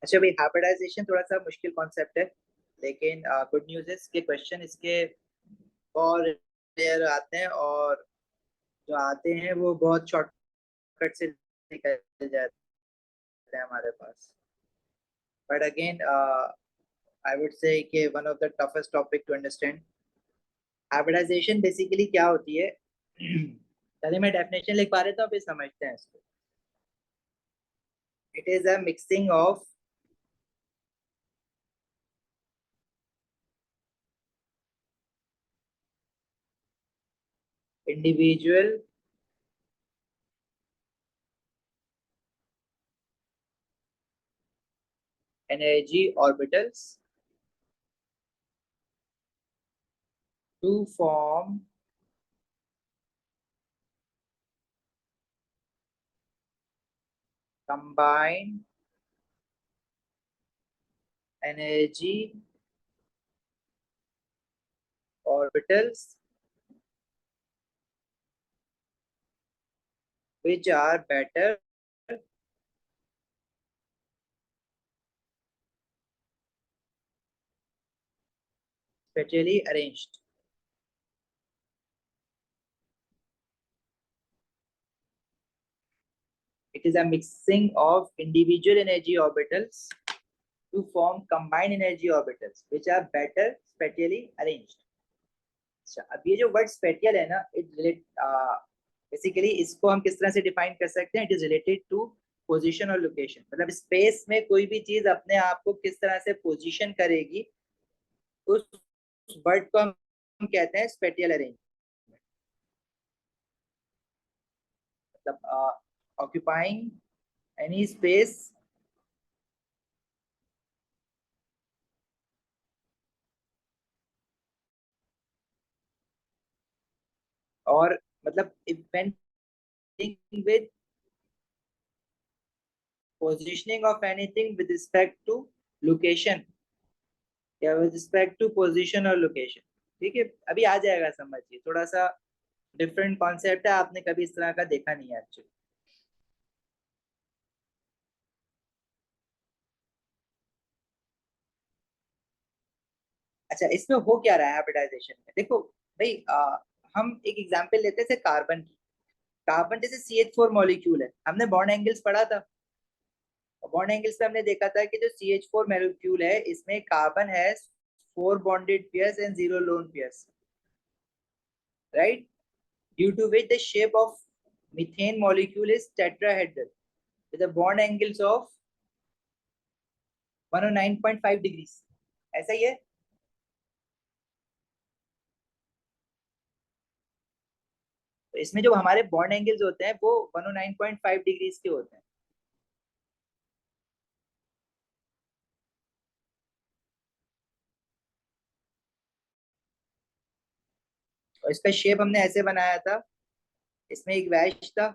अच्छा भाई, हाइब्रिडाइजेशन थोड़ा सा मुश्किल कॉन्सेप्ट है, लेकिन गुड न्यूज़ है इसके क्वेश्चन इसके और रेयर आते हैं, और जो आते हैं वो बहुत शॉर्टकट से निकल जाते हैं हमारे पास। But again I would say कि one of the toughest topic to understand. Hybridization basically क्या होती है? पहले मैं डेफिनेशन लिख पा रहे तो अभी समझते हैं इसको। It is a mixing of individual energy orbitals to form combined energy orbitals which are better spatially arranged. It is a mixing of individual energy orbitals to form combined energy orbitals which are better spatially arranged. अच्छा, अब ये जो word spatial है ना, it relate basically इसको हम किस तरह से डिफाइन कर सकते हैं? It is related to position और लोकेशन। मतलब स्पेस में कोई भी चीज अपने आप को किस तरह से पोजीशन करेगी, उस वर्ड को हम कहते हैं स्पेटियल अरेंजमेंट। मतलब ऑक्यूपाइंग एनी स्पेस और मतलब when with positioning of anything with respect to location या with respect to position और location। ठीक है, अभी आ जाएगा समझिए, थोड़ा सा डिफरेंट कॉन्सेप्ट है, आपने कभी इस तरह का देखा नहीं है एक्चुअली। अच्छा, इसमें हो क्या रहा है हाइब्रिडाइजेशन में? देखो भाई, हम एक एग्जांपल लेते हैं कार्बन की। कार्बन जैसे CH4 मॉलिक्यूल है, हमने बॉन्ड एंगल्स पढ़ा था। बॉन्ड एंगल्स पे हमने देखा था कि जो CH4 मॉलिक्यूल है इसमें कार्बन है 4 bonded pairs and 0 lone pairs, right? Due to which the shape of methane molecule is tetrahedral with a bond angles of 109.5 degrees। ऐसा ही है। तो इसमें जो हमारे बॉन्ड एंगल्स होते हैं वो 109.5 डिग्रीज के होते हैं। और इसका शेप हमने ऐसे बनाया था, इसमें एक वैश था,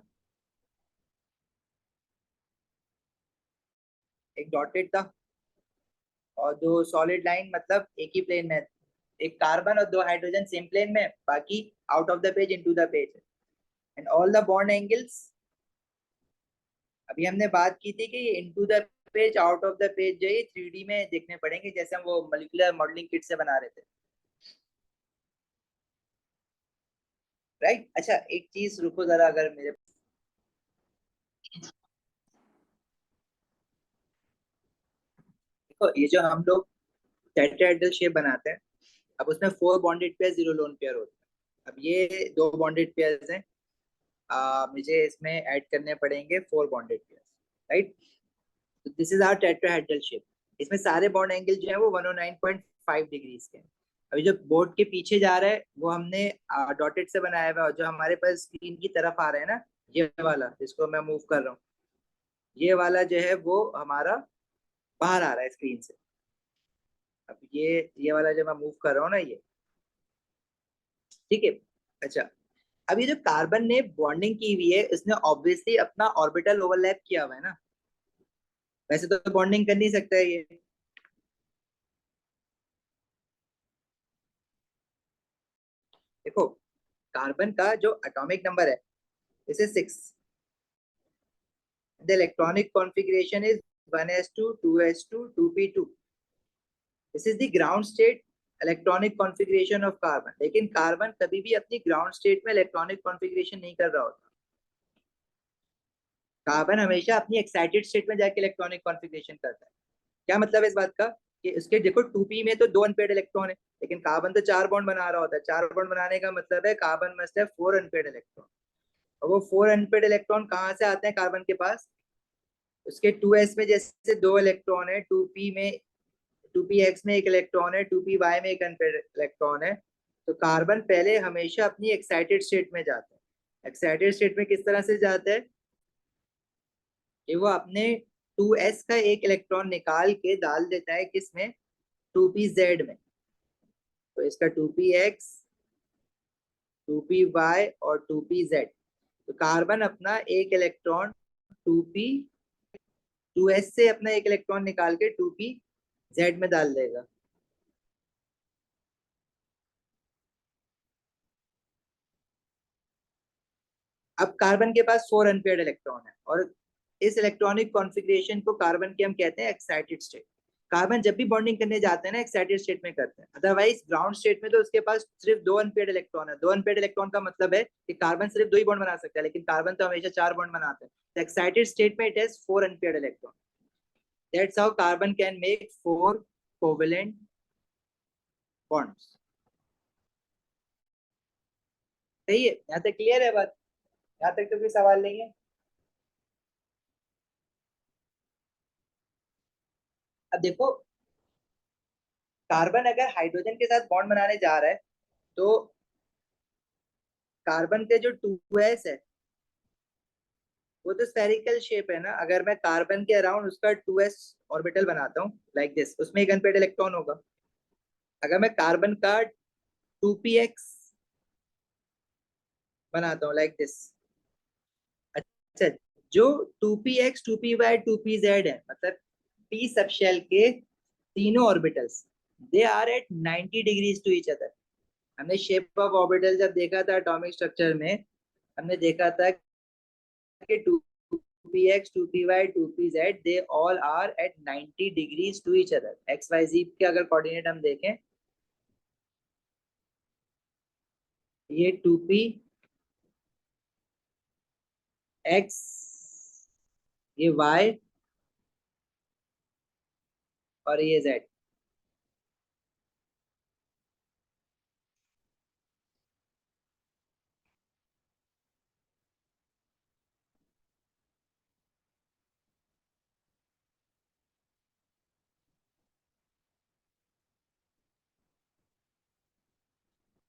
एक डॉटेड था, और दो सॉलिड लाइन, मतलब एक ही प्लेन में, एक कार्बन और दो हाइड्रोजन सेम प्लेन में, बाकी out of the page into the page. And all the bond angles, अभी हमने बात की थी कि into the page out of the page जो है 3D में देखने पड़ेंगे, जैसे हम वो मॉलिक्यूलर मॉडलिंग किट से बना रहे थे, राइट? अच्छा, एक चीज रुको जरा, अगर मेरे देखो, ये जो हम लोग टेट्राहेड्रल शेप बनाते हैं, अब उसमें 4 बॉन्डेड पेयर 0 लोन पेयर होते हैं। अब ये दो बॉन्डेड पेयर्स हैं, मुझे इसमें ऐड करने पड़ेंगे 4 bonded pairs, right? This is our tetrahedral shape. इसमें सारे बॉन्ड एंगल जो है वो 109.5 डिग्रीज के हैं। अभी जो बोर्ड के पीछे जा रहा है वो हमने डॉटेड से बनाया हुआ है, और जो हमारे पास स्क्रीन की तरफ आ रहा है ना, ये वाला जिसको मैं मूव कर रहा हूँ, ये वाला जो है वो हमारा बाहर आ रहा है स्क्रीन से। अब ये वाला जो मैं मूव कर रहा हूँ ना, ये ठीक है। अच्छा, अब ये जो कार्बन ने बॉन्डिंग की हुई है, इसने ऑब्वियसली अपना ऑर्बिटल ओवरलैप किया हुआ है ना, वैसे तो बॉन्डिंग कर नहीं सकता है ये। देखो, कार्बन का जो एटॉमिक नंबर है, this is 6, the electronic configuration is 1s2 2s2 2p2. This is the ground state electronic configuration of carbon. लेकिन कार्बन कभी भी अपनी ग्राउंड स्टेट में इलेक्ट्रॉनिक कॉन्फ़िगरेशन नहीं कर रहा होता। कार्बन हमेशा अपनी एक्साइटेड स्टेट में जाके इलेक्ट्रॉनिक कॉन्फ़िगरेशन करता है। क्या मतलब है इस बात का कि उसके देखो 2p में तो 2 अनपेयर्ड इलेक्ट्रॉन है, लेकिन कार्बन तो 4 बॉन्ड बना रहा होता है। 4 बॉन्ड बनाने का मतलब है कार्बन मस्ट है 4 अनपेयर्ड इलेक्ट्रॉन। और वो 4 अनपेयर्ड इलेक्ट्रॉन कहाँ से आते हैं कार्बन के पास? उसके 2s में जैसे 2 इलेक्ट्रॉन है, 2p में 2px में 1 इलेक्ट्रॉन है, 2py में 1 अनपेयर्ड इलेक्ट्रॉन है। तो कार्बन पहले हमेशा अपनी एक्साइटेड स्टेट में जाता है। एक्साइटेड स्टेट में किस तरह से जाता है कि वो अपने 2s का 1 इलेक्ट्रॉन निकाल के डाल देता है किसमें? 2pz में। तो इसका 2px 2py और 2pz। तो कार्बन अपना 1 इलेक्ट्रॉन 2p 2s से अपना 1 इलेक्ट्रॉन निकाल के 2pz में डाल देगा। अब कार्बन के पास 4 अनपेयर्ड इलेक्ट्रॉन है और इस इलेक्ट्रॉनिक कॉन्फ़िगरेशन को कार्बन की हम कहते हैं एक्साइटेड स्टेट। कार्बन जब भी बॉन्डिंग करने जाते हैं ना एक्साइटेड स्टेट में करते हैं, अदरवाइज ग्राउंड स्टेट में तो उसके पास सिर्फ 2 अनपेयर्ड इलेक्ट्रॉन है। 2 अनपेयर्ड इलेक्ट्रॉन का मतलब है कि कार्बन सिर्फ 2 ही बॉन्ड बना सकता है, लेकिन कार्बन तो हमेशा 4 बॉन्ड बनाते हैं। तो एक्साइटेड स्टेट में it has 4 unpaired electron. That's how carbon can make 4 covalent bonds. सही है? यहाँ तक क्लियर है बात? यहाँ तक तो कोई सवाल नहीं है? अब देखो, कार्बन अगर हाइड्रोजन के साथ बॉन्ड बनाने जा रहा है तो कार्बन के जो 2s है वो तो स्फेरिकल शेप है ना। अगर मैं कार्बन के अराउंड उसका 2s ऑर्बिटल बनाता हूँ लाइक दिस, उसमें एक अनपेयर्ड इलेक्ट्रॉन होगा। अगर मैं कार्बन का 2px बनाता हूँ लाइक दिस, अच्छा, जो 2px 2py 2pz है मतलब p सब शेल के तीनों orbitals they are at 90 degrees to each other. हमने शेप ऑफ ऑर्बिटल जब देखा था एटॉमिक स्ट्रक्चर में, हमने देखा था कि 2px 2py 2pz they all are at 90 degrees to each other. X y z के अगर कोऑर्डिनेट हम देखें, ये 2p x, ये y और ये z।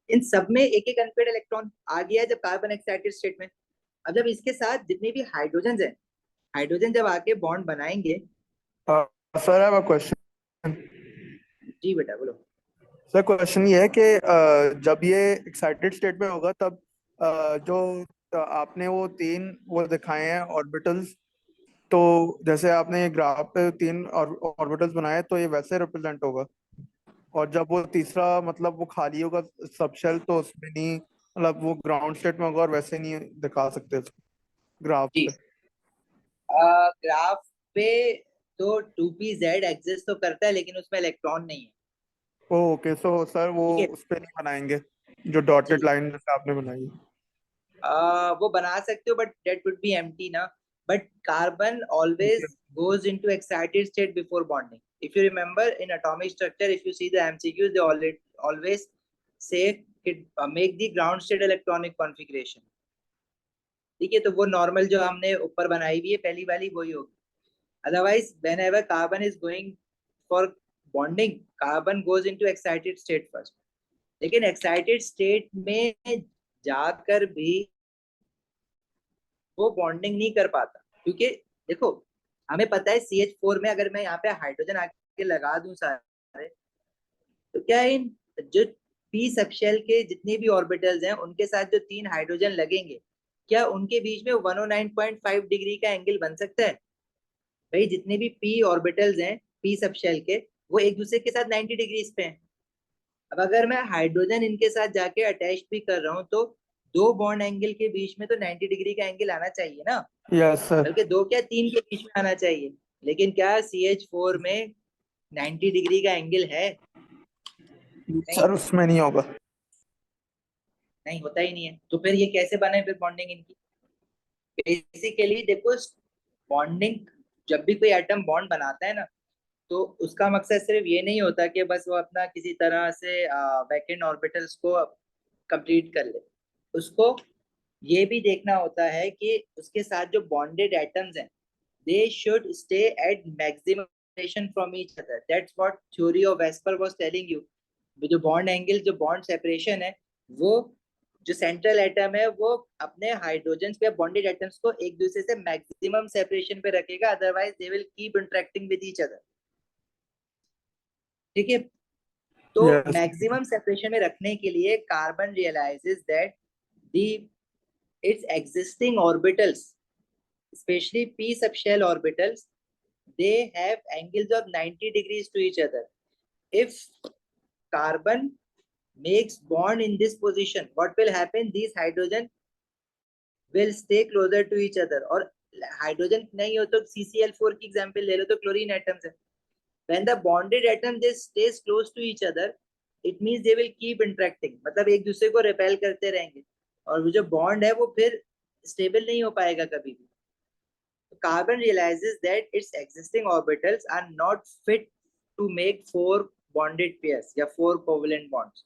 इन सब में एक एक अनपेयर्ड इलेक्ट्रॉन आ गया जब कार्बन एक्साइटेड स्टेट में। अब जब इसके साथ जितने भी हाइड्रोजन है, हाइड्रोजन जब आके बॉन्ड बनाएंगे। Sir I have a question. जी बेटा बोलो। सर क्वेश्चन ये है कि जब ये एक्साइटेड स्टेट में होगा तब जो आपने वो तीन वो दिखाए हैं ऑर्बिटल्स, तो जैसे आपने ये ग्राफ पे तीन ऑर्बिटल्स बनाए तो ये वैसे रिप्रेजेंट होगा। और जब वो तीसरा मतलब वो खाली होगा सब शेल, तो उसमें नहीं, मतलब वो ग्राउंड स्टेट में होगा और वैसे नहीं दिखा सकते उसको ग्राफ जी, पे। ग्राफ पे तो 2pz एग्जिस्ट तो करता है लेकिन उसमें इलेक्ट्रॉन नहीं है। ओके, सो सर वो ठीक है उस पे नहीं बनाएंगे जो जी। डॉटेड लाइन जैसे आपने बनाई है। वो बना सकते हो but that would be empty ना। But carbon always goes into excited state before bonding. If you remember in atomic structure, if you see the MCQs, they always say make the ground state electronic configuration. ठीक है, तो वो normal जो हमने ऊपर बनाई हुई है पहली वाली वही होगी। Otherwise whenever carbon is going for bonding, carbon goes into excited state first. लेकिन एक्साइटेड स्टेट में जाकर भी वो बॉन्डिंग नहीं कर पाता, क्योंकि देखो हमें पता है CH4 में अगर मैं यहाँ पे हाइड्रोजन आके लगा दूं सारे, तो क्या इन जो पी सबशेल के जितने भी ऑर्बिटल्स हैं उनके साथ जो 3 हाइड्रोजन लगेंगे, क्या उनके बीच में 109.5 डिग्री का एंगल बन सकता है? भाई जितने भी पी ऑर्बिटल्स हैं पी सबशेल के, वो एक दूसरे के साथ 90 डिग्रीज पे हैं। अब अगर मैं हाइड्रोजन इनके साथ जाके अटैच भी कर रहा हूँ तो दो बॉन्ड एंगल के बीच में तो 90 डिग्री का एंगल आना चाहिए ना। Yes sir. बल्कि दो क्या तीन के बीच में आना चाहिए। लेकिन क्या CH4 में 90 डिग्री का एंगल है? नहीं, सर उसमें नहीं होगा। नहीं होता ही नहीं है। तो फिर ये कैसे बने फिर बॉन्डिंग इनकी? बेसिकली देखो, बॉन्डिंग, जब भी कोई एटम बॉन्ड बनाता है ना, तो उसका मकसद सिर्फ ये नहीं होता कि बस वो अपना किसी तरह से वैकेंट ऑर्बिटल्स को कंप्लीट कर ले। उसको ये भी देखना होता है कि उसके साथ जो बॉन्डेड एटम्स हैं, they should stay at maximum separation from each other. That's what theory of Vesper was telling you. जो बॉन्ड एंगल, जो बॉन्ड सेपरेशन है, वो जो सेंट्रल एटम है वो अपने हाइड्रोजन पे बॉन्डेड एटम्स को एक दूसरे से मैक्सिमम सेपरेशन पे रखेगा, otherwise they will keep interacting with each other. ठीक है? तो यस। मैक्सिमम सेपरेशन में रखने के लिए carbon realizes that the its existing orbitals, especially p subshell orbitals, they have angles of 90 degrees to each other. If carbon makes bond in this position, what will happen? These hydrogen will stay closer to each other. और hydrogen नहीं हो तो CCl4 की example ले लो, तो chlorine atoms है। When the bonded atom they stays close to each other, it means they will keep interacting, मतलब एक दूसरे को रिपेल करते रहेंगे, और वो जो बॉन्ड है वो फिर स्टेबल नहीं हो पाएगा कभी भी। Carbon realizes that its existing orbitals are not fit to make four bonded pairs या four covalent bonds.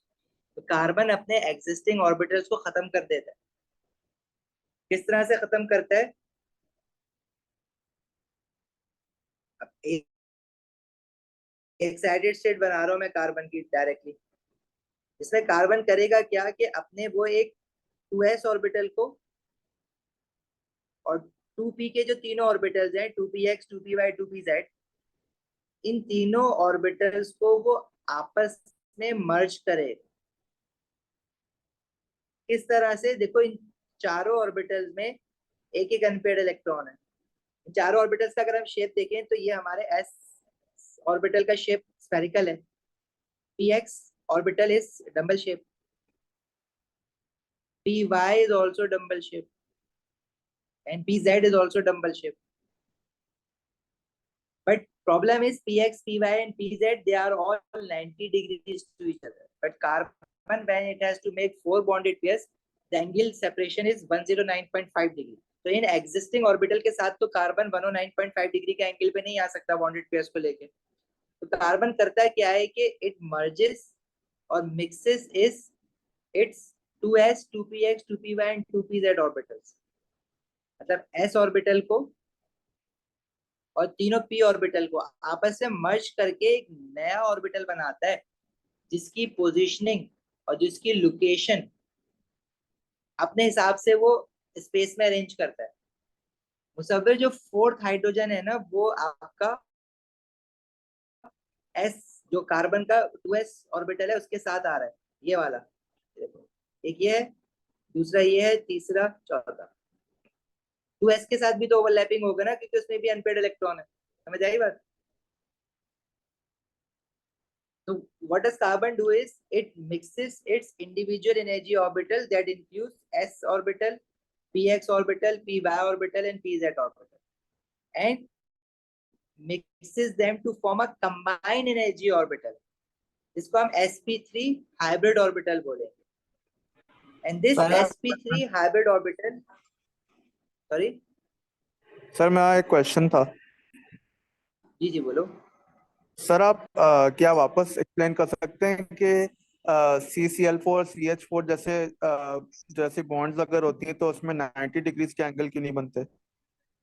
तो कार्बन अपने existing orbitals को खत्म कर देता है। किस तरह से खत्म करता है? अब एक एक्साइटेड स्टेट बना रहा हूं मैं कार्बन की डायरेक्टली। इसमें कार्बन करेगा क्या कि अपने वो एक 2s ऑर्बिटल को और 2p के जो तीनों ऑर्बिटल्स हैं, 2px 2py 2pz, इन तीनों ऑर्बिटल्स को वो आपस में मर्ज करे। किस तरह से? देखो, इन चारों ऑर्बिटल्स में एक एक अनपेयर्ड इलेक्ट्रॉन है। इन चारों ऑर्बिटल्स का अगर हम शेप देखें तो ये हमारे s ऑर्बिटल का शेप स्फेरिकल है, px orbital is dumbbell shape, py is also dumbbell shape, and pz is also dumbbell shape. But problem is px, py, and pz, they are all 90 degrees to each other. But carbon, when it has to make four bonded pairs, the angle separation is 109.5 degree. तो in existing orbital के साथ तो carbon 109.5 degree के angle पे नहीं आ सकता bonded pairs को लेके। तो कार्बन करता है क्या है कि इट मर्जेस और mixes is it's 2s 2px 2py and 2pz orbitals, मतलब s ऑर्बिटल को और तीनों p ऑर्बिटल को आपस में मर्ज करके एक नया ऑर्बिटल बनाता है, जिसकी पोजीशनिंग और जिसकी लोकेशन अपने हिसाब से वो स्पेस में अरेंज करता है। मुसव्विर जो फोर्थ हाइड्रोजन है ना, वो आपका s, जो कार्बन का 2s ऑर्बिटल है उसके साथ आ रहा है, ये वाला देखो, एक ये है, दूसरा ये है, तीसरा, चौथा। 2s के साथ भी तो ओवरलैपिंग होगा ना, क्योंकि उसमें भी अनपेयर्ड इलेक्ट्रॉन है। समझ आई बात? So what does carbon do is it mixes its individual energy orbital that includes s orbital, px orbital, py orbital, and pz orbital, and mixes them to form a combined energy orbital. इसको हम sp3 hybrid orbital बोलेंगे। And this sp3 hybrid orbital, sorry, sir मेरा एक question था। जी जी बोलो। Sir आप क्या वापस एक्सप्लेन कर सकते हैं कि CCl4 CH4 जैसे जैसे बॉन्ड्स अगर होती हैं तो उसमें 90 डिग्रीज के एंगल क्यों नहीं बनते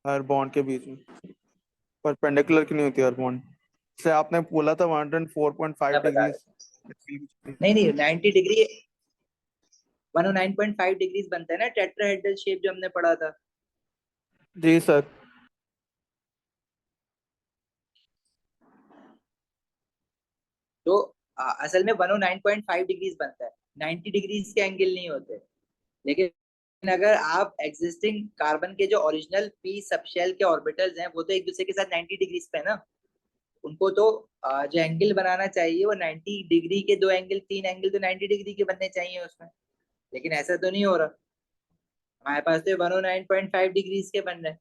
हर बॉन्ड के बीच में? परपेंडिकुलर क्यों नहीं होती हर बॉन्ड से? आपने बोला था 104.5 क्या बता डिग्रीज। रहे? नहीं नहीं, 90 डिग्री 109.5 डिग्रीज बनता है ना टेट्राहेड्रल शेप जो हमने पढ़ा था। जी सर। तो असल में 109.5 डिग्रीज बनता है, 90 डिग्रीज के एंगल नहीं होते। लेकिन अगर आप एग्जिस्टिंग कार्बन के जो ओरिजिनल पी सबशेल के ऑर्बिटल्स हैं, वो तो एक दूसरे के साथ 90 डिग्रीज पे है ना, उनको तो जो एंगल बनाना चाहिए वो 90 डिग्री के, दो एंगल, तीन एंगल तो 90 डिग्री के बनने चाहिए उसमें। लेकिन ऐसा तो नहीं हो रहा, हमारे पास तो 109.5 डिग्रीज के बन रहे हैं।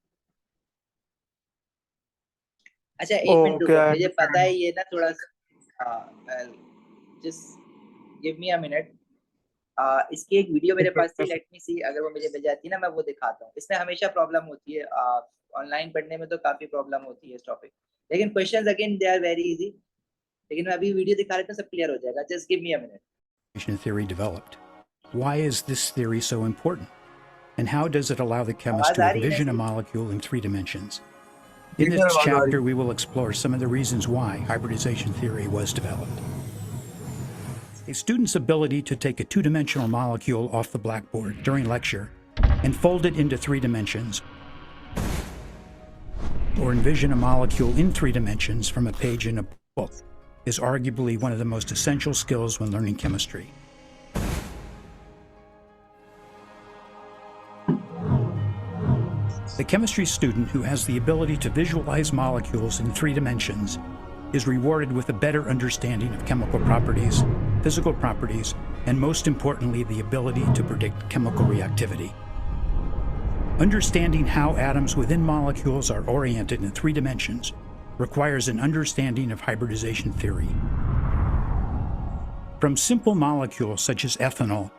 अच्छा एक मिनट ओके, रुको, आई मुझे पता है अंडरस्टैंड। ये ना थोड़ा सा, just give me a minute. इसकी एक वीडियो मेरे पास थी, लेट मी सी, अगर वो मुझे मिल जाती है ना मैं वो दिखाता हूँ। इसमें हमेशा प्रॉब्लम होती है, ऑनलाइन पढ़ने में तो काफी प्रॉब्लम होती है इस टॉपिक, लेकिन questions again they are very easy. लेकिन मैं अभी वीडियो दिखा रहा था, सब क्लियर हो जाएगा, just give me a minute. theory developed. Why is this theory so important? And how does it allow the chemist आवाज to आ रही है ना envision a इसकी? molecule in 3 dimensions? जी In this सर, आवाज आ रही chapter, है। we will explore some of the reasons why hybridization theory was developed. A student's ability to take a 2-dimensional molecule off the blackboard during lecture and fold it into 3 dimensions, or envision a molecule in 3 dimensions from a page in a book, is arguably one of the most essential skills when learning chemistry. The chemistry student who has the ability to visualize molecules in 3 dimensions is rewarded with a better understanding of chemical properties, physical properties, and most importantly, the ability to predict chemical reactivity. Understanding how atoms within molecules are oriented in 3 dimensions requires an understanding of hybridization theory. From simple molecules such as ethanol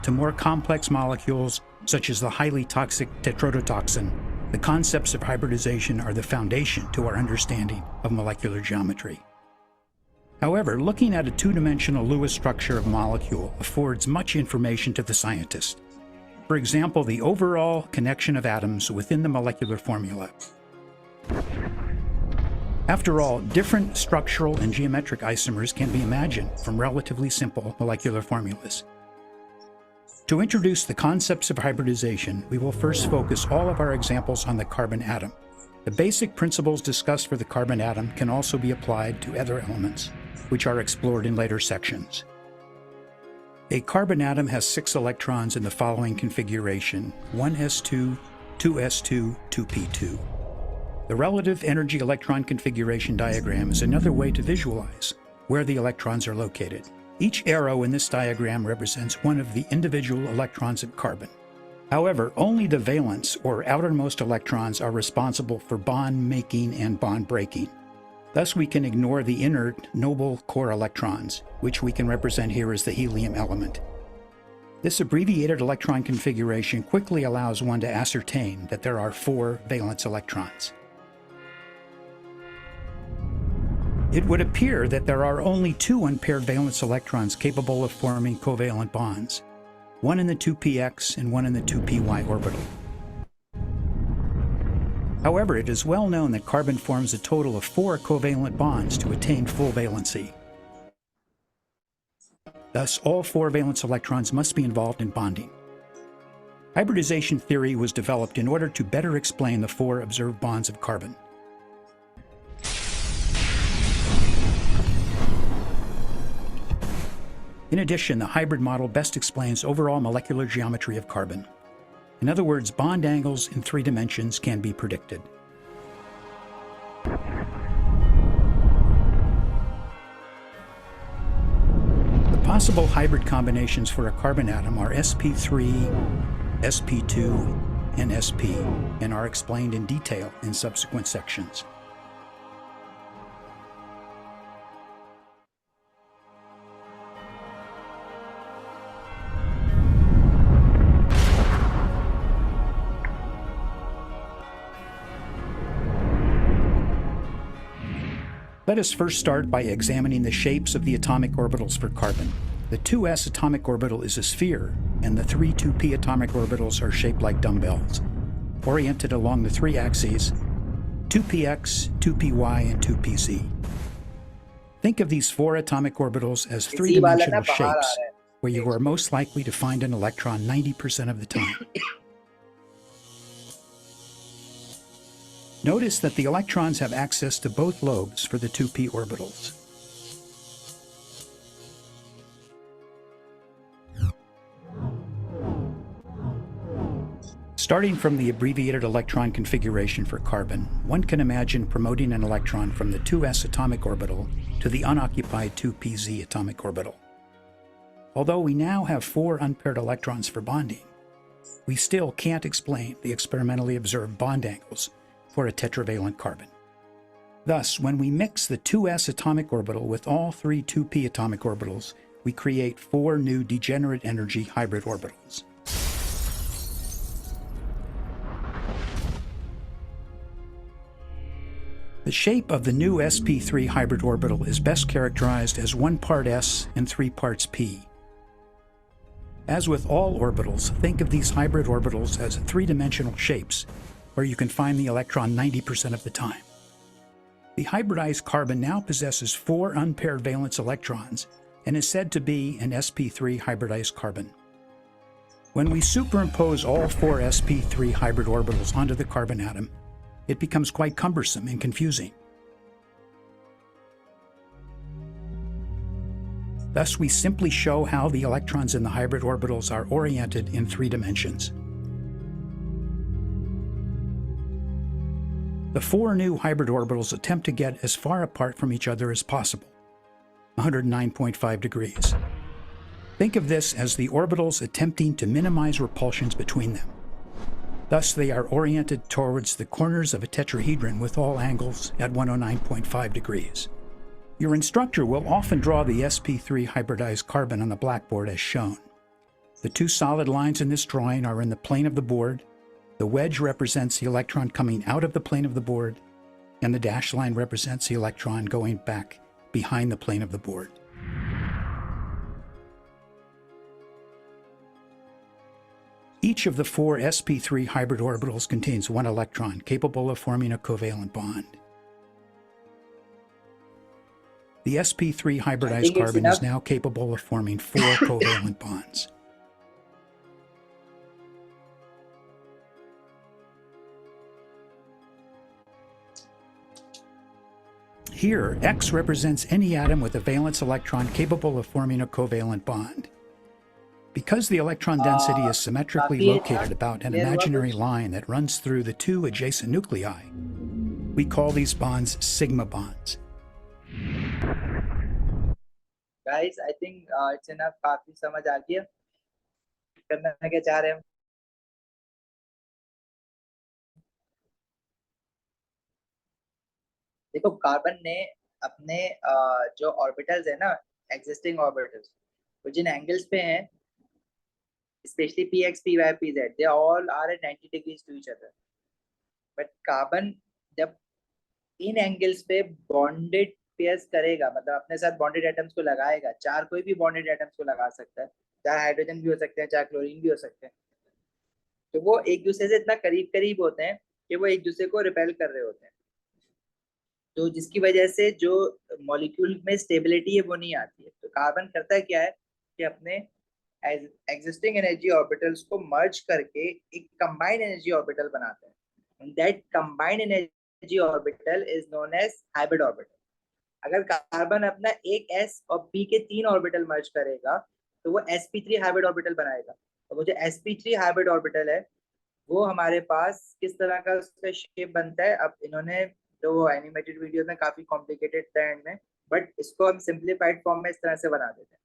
to more complex molecules such as the highly toxic tetrodotoxin, the concepts of hybridization are the foundation to our understanding of molecular geometry. However, looking at a 2-dimensional Lewis structure of a molecule affords much information to the scientist. For example, the overall connection of atoms within the molecular formula. After all, different structural and geometric isomers can be imagined from relatively simple molecular formulas. To introduce the concepts of hybridization, we will first focus all of our examples on the carbon atom. The basic principles discussed for the carbon atom can also be applied to other elements, which are explored in later sections. A carbon atom has 6 electrons in the following configuration: 1s2, 2s2, 2p2. The relative energy electron configuration diagram is another way to visualize where the electrons are located. Each arrow in this diagram represents one of the individual electrons of carbon. However, only the valence or outermost electrons are responsible for bond making and bond breaking. Thus, we can ignore the inert noble core electrons, which we can represent here as the helium element. This abbreviated electron configuration quickly allows one to ascertain that there are 4 valence electrons. It would appear that there are only 2 unpaired valence electrons capable of forming covalent bonds, one in the 2px and one in the 2py orbital. However, it is well known that carbon forms a total of 4 covalent bonds to attain full valency. Thus, all 4 valence electrons must be involved in bonding. Hybridization theory was developed in order to better explain the 4 observed bonds of carbon. In addition, the hybrid model best explains overall molecular geometry of carbon. In other words, bond angles in 3 dimensions can be predicted. The possible hybrid combinations for a carbon atom are sp3, sp2, and sp, and are explained in detail in subsequent sections. Let us first start by examining the shapes of the atomic orbitals for carbon. The 2s atomic orbital is a sphere, and the 3 2p atomic orbitals are shaped like dumbbells, oriented along the 3 axes, 2px, 2py, and 2pz. Think of these 4 atomic orbitals as इसी वाला ना 3-dimensional बाहर आ shapes, रहा है। where you are most likely to find an electron 90% of the time. Notice that the electrons have access to both lobes for the 2p orbitals. Starting from the abbreviated electron configuration for carbon, one can imagine promoting an electron from the 2s atomic orbital to the unoccupied 2pz atomic orbital. Although we now have 4 unpaired electrons for bonding, we still can't explain the experimentally observed bond angles for a tetravalent carbon. Thus, when we mix the 2s atomic orbital with all 3 2p atomic orbitals, we create 4 new degenerate energy hybrid orbitals. The shape of the new sp3 hybrid orbital is best characterized as 1 part s and 3 parts p. As with all orbitals, think of these hybrid orbitals as three-dimensional shapes, where you can find the electron 90% of the time. The hybridized carbon now possesses 4 unpaired valence electrons and is said to be an sp3 hybridized carbon. When we superimpose all 4 sp3 hybrid orbitals onto the carbon atom, it becomes quite cumbersome and confusing. Thus, we simply show how the electrons in the hybrid orbitals are oriented in 3 dimensions. The 4 new hybrid orbitals attempt to get as far apart from each other as possible, 109.5 degrees. Think of this as the orbitals attempting to minimize repulsions between them. Thus, they are oriented towards the corners of a tetrahedron with all angles at 109.5 degrees. Your instructor will often draw the sp3 hybridized carbon on the blackboard as shown. The 2 solid lines in this drawing are in the plane of the board. The wedge represents the electron coming out of the plane of the board, and the dashed line represents the electron going back behind the plane of the board. Each of the 4 sp3 hybrid orbitals contains 1 electron capable of forming a covalent bond. The sp3 hybridized carbon is now capable of forming 4 covalent bonds. Here, X represents any atom with a valence electron capable of forming a covalent bond. Because the electron density is symmetrically located about an imaginary line that runs through the 2 adjacent nuclei, we call these bonds sigma bonds. Guys, I think it's enough. काफी समझ आ गया करना क्या चाह रहे हैं. देखो, carbon ने अपने जो ऑर्बिटल्स है ना, एग्जिस्टिंग ऑर्बिटल्स, वो जिन एंगल्स पे हैं, especially px, py, pz, they all are at 90 degrees to each other. But carbon जब इन एंगल्स पे बॉन्डेड पेयर्स करेगा, मतलब अपने साथ बॉन्डेड एटम्स को लगाएगा, 4 कोई भी बॉन्डेड एटम्स को लगा सकता है, चाहे हाइड्रोजन भी हो सकते हैं, चाहे क्लोरीन भी हो सकते हैं, तो वो एक दूसरे से इतना करीब करीब होते हैं कि वो एक दूसरे को रिपेल कर रहे होते हैं, तो जिसकी वजह से जो मॉलिक्यूल में स्टेबिलिटी है वो नहीं आती है. तो कार्बन करता है क्या है कि अपने एग्जिस्टिंग एनर्जी ऑर्बिटल्स को मर्ज करके एक कंबाइंड एनर्जी ऑर्बिटल बनाते हैं, and that combined energy orbital is known as hybrid orbital. अगर कार्बन अपना एक s और p के 3 ऑर्बिटल मर्ज करेगा तो वो sp3 हाइब्रिड ऑर्बिटल बनाएगा. तो वो जो sp3 हाइब्रिड ऑर्बिटल है वो हमारे पास किस तरह का उसका शेप बनता है, अब इन्होंने तो एनिमेटेड वीडियो में काफी कॉम्प्लिकेटेड था एंड में, बट इसको हम सिंप्लीफाइड फॉर्म में इस तरह से बना देते हैं.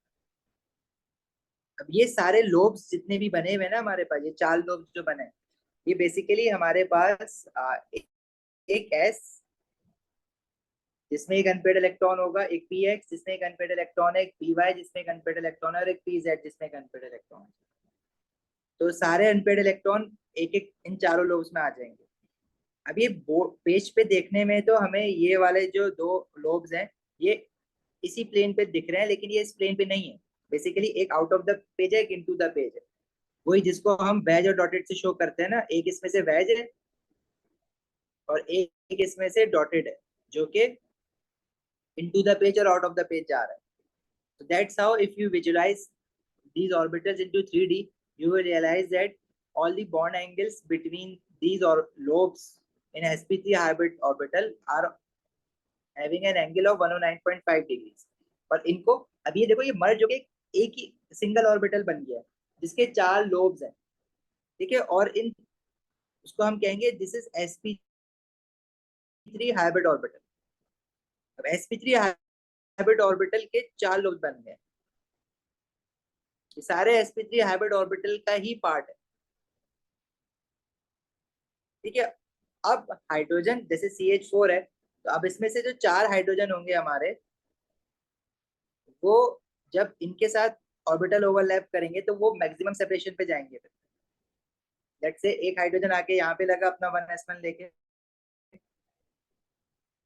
अब ये सारे लोब्स जितने भी बने हुए ना हमारे पास, ये 4 लोब्स जो बने, ये बेसिकली हमारे पास एक s जिसमें एक अनपेड इलेक्ट्रॉन होगा, एक px जिसमें एक अनपेड इलेक्ट्रॉन है, एक py जिसमें एक अनपेड इलेक्ट्रॉन है, और एक pz जिसमें एक अनपेड इलेक्ट्रॉन है. तो सारे अनपेड इलेक्ट्रॉन एक एक इन चारों लोब्स में आ जाएंगे. अब ये पेज पे देखने में तो हमें ये वाले जो 2 लोब्स हैं ये इसी प्लेन पे दिख रहे हैं, लेकिन ये इस प्लेन पे नहीं है. बेसिकली एक आउट ऑफ द पेज है, एक इनटू द पेज है. वही जिसको हम वेज और डॉटेड से शो करते हैं ना, एक इसमें से वेज है और एक इसमें से डॉटेड है जो कि into the page or out of the page जा रहा है. So that's how if you visualize these orbitals into 3D, you will realize that all the bond angles between these or lobes in sp3 hybrid orbital are having an angle of 109.5 degrees. और इनको अब ये देखो, ये मर्ज हो के एक ही single orbital बन गया है जिसके 4 लोब्स हैं, ठीक है, और इन उसको हम कहेंगे this is sp3 hybrid orbital. अब sp3 हाइब्रिड ऑर्बिटल के 4 लोब्स बन गए. ये सारे sp3 हाइब्रिड ऑर्बिटल का ही पार्ट है, ठीक है. अब हाइड्रोजन जैसे CH4 है, तो अब इसमें से जो 4 हाइड्रोजन होंगे हमारे, वो जब इनके साथ ऑर्बिटल ओवरलैप करेंगे तो वो मैक्सिमम सेपरेशन पे जाएंगे। लेट्स से एक हाइड्रोजन आके यहाँ पे लगा अपना 1s1 लेके,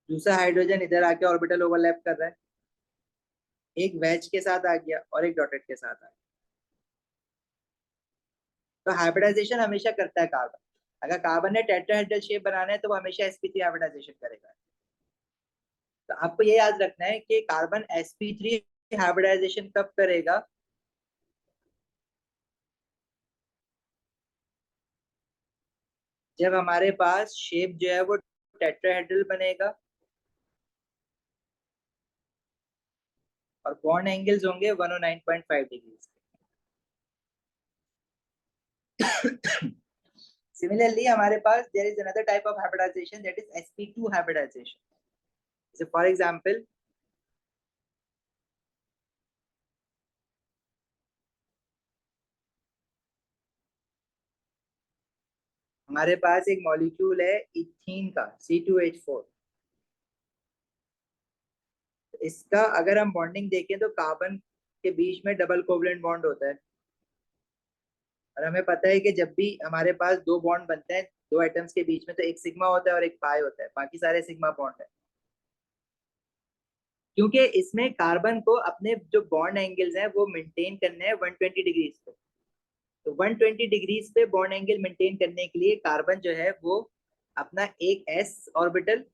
दूसरा हाइड्रोजन इधर आके ऑर्बिटल ओवरलैप कर रहा है, एक वेज के साथ आ गया और एक डॉटेड के साथ आ गया। तो हाइब्रिडाइजेशन हमेशा करता है कार्बन। अगर कार्बन ने टेट्राहेड्रल शेप बनाना है तो वो हमेशा sp3 हाइब्रिडाइजेशन करेगा। तो आपको ये याद रखना है कि कार्बन sp3 हाइब्रिडाइजेशन कब करेगा, जब हमारे पास शेप जो है वो टेट्राहेड्रल बनेगा और बॉन्ड एंगल्स होंगे 109.5 डिग्री। Similarly, हमारे पास there is another type of hybridization, that is sp2 hybridization. So for example, हमारे पास एक मॉलिक्यूल है इथीन का C2H4। इसका अगर हम बॉन्डिंग देखें तो कार्बन के बीच में डबल कोवलेंट बॉन्ड होता है, और हमें पता है कि जब भी हमारे पास दो बॉन्ड बनते हैं दो एटम्स के बीच में तो एक सिग्मा होता है और एक पाई होता है, बाकी सारे सिग्मा बॉन्ड है। क्योंकि इसमें कार्बन को अपने जो बॉन्ड एंगल्स हैं वो मेंटेन करने हैं 120 डिग्रीज पे। तो 120 डिग्रीज पे बॉन्ड एंगल मेंटेन करने के लिए कार्बन जो है वो अपना एक s ऑर्बिटल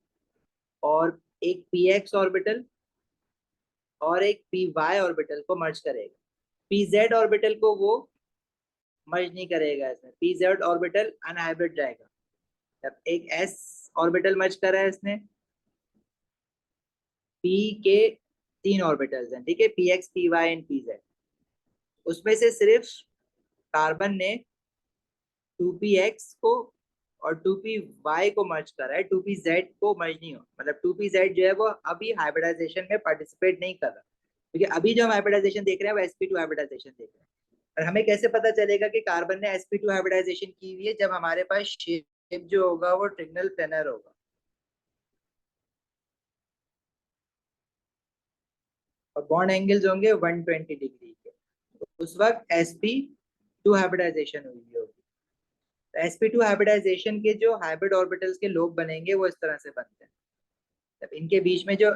और एक px ऑर्बिटल और एक py ऑर्बिटल को मर्ज करेगा। pz ऑर्बिटल को वो मर्ज नहीं करेगा, इसमें pz ऑर्बिटल अनहाइब्रिड जाएगा। तब एक s ऑर्बिटल मर्ज करा है इसने, p के 3 ऑर्बिटल्स हैं, ठीक है, px py एंड pz। उसमें से सिर्फ कार्बन ने 2px को और 2py को मर्ज करा है, 2pz को मर्ज नहीं हो, मतलब 2pz जो है वो अभी हाइब्रिडाइजेशन में पार्टिसिपेट नहीं कर रहा, क्योंकि अभी जो हम हाइब्रिडाइजेशन देख रहे हैं वो sp2 हाइब्रिडाइजेशन देख रहे हैं। और हमें कैसे पता चलेगा कि कार्बन ने sp2 हाइब्रिडाइजेशन की हुई है, जब हमारे पास शेप जो होगा वो ट्रिगनल प्लेनर होगा। और बॉन्ड एंगल्स होंगे 120 डिग्री के, उस वक्त sp2 हाइब्रिडाइजेशन हुई होगी। sp2 हाइब्रिडाइजेशन के जो हाइब्रिड ऑर्बिटल्स के लोब बनेंगे वो इस तरह से बनते हैं। तब इनके बीच में जो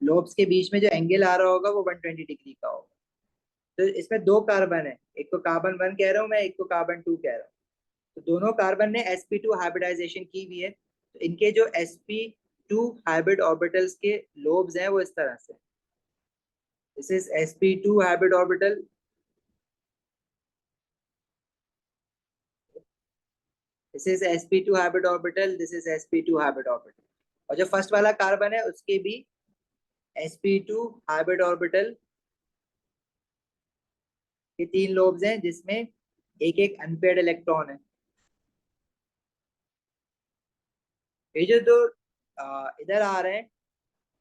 लोब्स के बीच में जो एंगल आ रहा होगा वो 120 डिग्री का होगा। तो इसमें दो कार्बन है, एक को कार्बन 1 कह रहा हूँ मैं, एक को कार्बन 2 कह रहा हूँ। तो दोनों कार्बन ने sp2 हाइब्रिडाइजेशन की हुई है। तो इनके जो sp2 हाइब्रिड ऑर्बिटल्स के लोब्स हैं वो इस तरह से, this is sp2 hybrid orbital, this is sp2 hybrid orbital, this is sp2 hybrid orbital. और जो फर्स्ट वाला कार्बन है उसके भी sp2 हाइब्रिड ऑर्बिटल के 3 लोब्स हैं, जिसमें एक एक अनपेयर्ड इलेक्ट्रॉन है। ये जो दो इधर आ रहे हैं